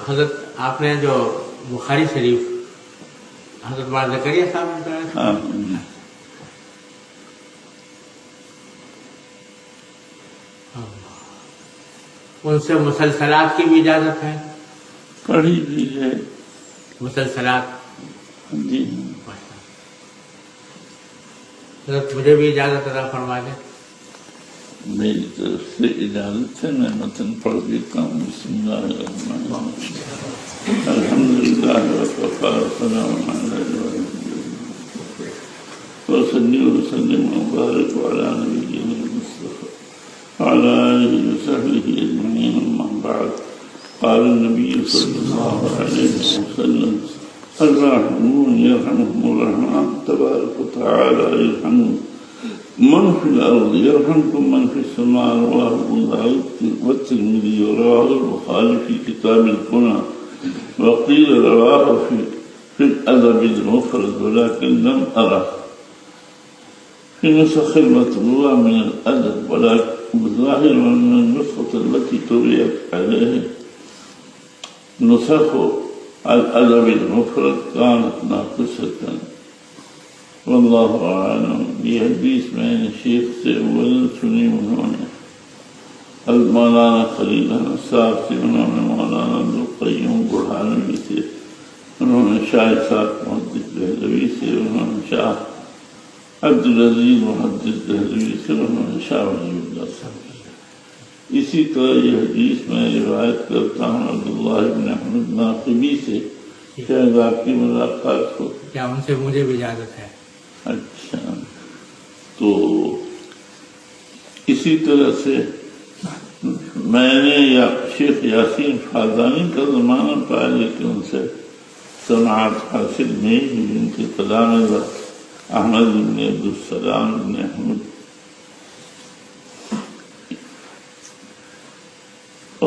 حضرت آپ نے جو بخاری شریف حضرت مولانا زکریا صاحب نے پڑھا تھا، ان سے مسلسلات کی بھی اجازت ہے؟ پڑھی بھی ہے مسلسلات؟ جی حضرت مجھے بھی اجازت عطا فرما دیں۔ میری طرف سے اجازت ہے، میں متن پڑھ دیتا ہوں۔ بسم اللہ الرحمن الرحیم، الحمدللہ وکفی وسلام علی عبادہ وصلی وسلم وبارک علی نبینا المصطفى وعلى آلہ وصحبہ اجمعین، اما بعد۔ قال النبی صلی اللہ علیہ وسلم الراحمون یرحمهم الرحمن تبارک وتعالی یرحم من في الأرض يرحمكم من في السماء، رواه ابو داود والترمذي ورواه البخاري في كتاب الكنى، وقيل رواه في الأدب المفرد ولكن لم أره في نسخ المطبوع من الأدب، ولكن ظاهر من النسخة التي طبعت عليه نسخ الأدب المفرد كانت ناقصة، واللہ اعلم۔ یہ حدیث میں نے شیخ سے اول سنی، انہوں نے مولانا خلیل احمد صاحب سے، انہوں نے مولانا عبدالقیوم برہانوی سے، انہوں نے شاہ صاحب محدث دہلوی سے، انہوں نے شاہ عبدالعزیز محدث دہلوی سے، انہوں نے شاہ ولی اللہ صاحب سے۔ اسی طرح یہ حدیث میں روایت کرتا ہوں عبداللہ بن احمد ناقبی سے، شاید آپ کی ملاقات ہو۔ کیا ان سے مجھے بھی اجازت ہے؟ اچھا، تو اسی طرح سے میں نے شیخ یاسین فادانی کا زمانہ پایا، لیکن ان سے سماعت حاصل نہیں ہوئی۔ ان کے کلام احمد بن عبدالسلام بن احمد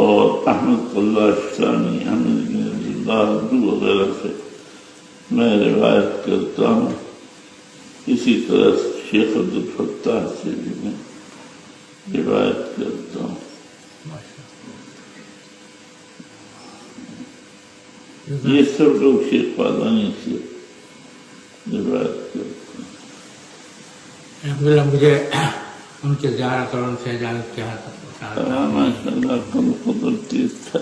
اور احمد اللہ شانی، احمد بن عبداللہ عبدو وغیرہ سے میں روایت کرتا ہوں۔ اسی طرح شیخ عبدالفتاح سے بھی میں روایت کرتا ہوں۔ یہ سب لوگ شیخ فادانی سے روایت کرتے ہیں۔ الحمدللہ مجھے ان کی زیارت اور ان سے اجازت کی حاصل ماشاء اللہ، قدرتی تھا۔